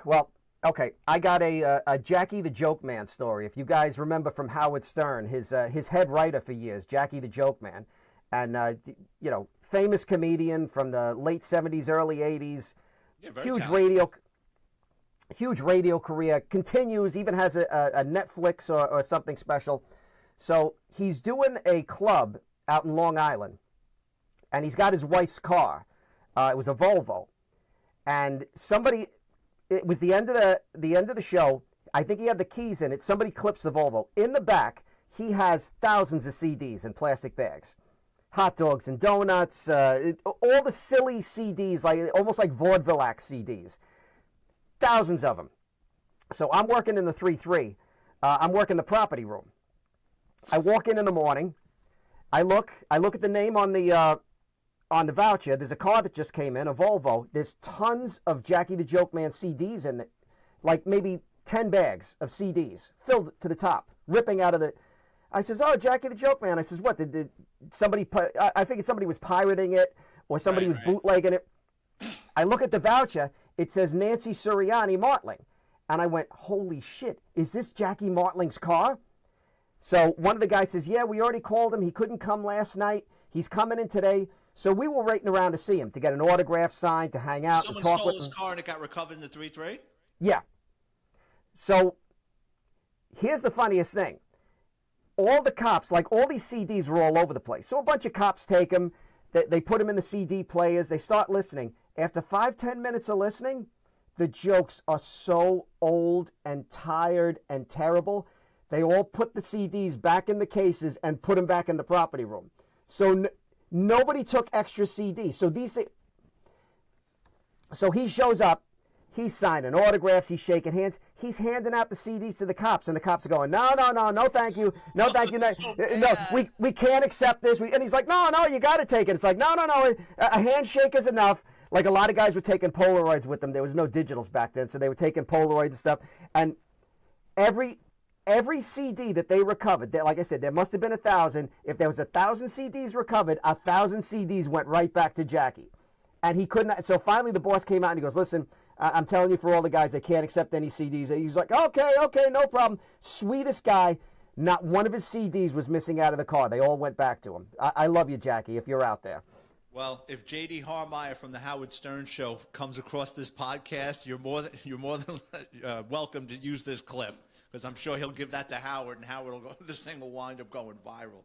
Well, okay, I got a Jackie the Jokeman story. If you guys remember from Howard Stern, his head writer for years, Jackie the Jokeman, and famous comedian from the late '70s, early '80s, Yeah, very huge talented. radio, huge radio career, continues, even has a Netflix or something special. So he's doing a club out in Long Island, and he's got his wife's car. It was a Volvo, and somebody. It was the end of the show. I think he had the keys in it. Somebody clips the Volvo. In the back, he has thousands of CDs in plastic bags, hot dogs and donuts, all the silly CDs, like almost like vaudeville act CDs, thousands of them. So I'm working in the 3-3. I'm working the property room. I walk in the morning. I look at the name on the voucher. There's a car that just came in, a Volvo. There's tons of Jackie the Jokeman CDs in it, like maybe 10 bags of CDs filled to the top, ripping out of the. I says, "Oh, Jackie the Jokeman." I says, "What did somebody? I figured somebody was pirating it or somebody was bootlegging it." I look at the voucher. It says Nancy Suriani Martling, and I went, "Holy shit! Is this Jackie Martling's car?" So one of the guys says, "Yeah, we already called him. He couldn't come last night. He's coming in today." So we were waiting around to see him, to get an autograph signed, to hang out and Someone talk stole with his him. car and it got recovered in the 3-3? Yeah. So here's the funniest thing. All the cops, like all these CDs were all over the place. So a bunch of cops take them. They put them in the CD players. They start listening. After 5-10 minutes of listening, the jokes are so old and tired and terrible. They all put the CDs back in the cases and put them back in the property room. So nobody took extra CDs. So he shows up. He's signing autographs. He's shaking hands. He's handing out the CDs to the cops, and the cops are going, "No, no, no, no, thank you, no, thank you, no, So no, bad. we can't accept this." And he's like, "No, no, you got to take it." It's like, "No, no, no, a handshake is enough." Like a lot of guys were taking Polaroids with them. There was no digitals back then, so they were taking Polaroids and stuff. And every CD that they recovered, like I said, there must have been 1,000. If there was 1,000 CDs recovered, 1,000 CDs went right back to Jackie. And he couldn't. So finally the boss came out and he goes, "Listen, I'm telling you, for all the guys, they can't accept any CDs." He's like, okay, no problem. Sweetest guy. Not one of his CDs was missing out of the car. They all went back to him. I love you, Jackie, if you're out there. Well, if J.D. Harmeyer from the Howard Stern Show comes across this podcast, you're more than welcome to use this clip, because I'm sure he'll give that to Howard, and Howard will go. This thing will wind up going viral.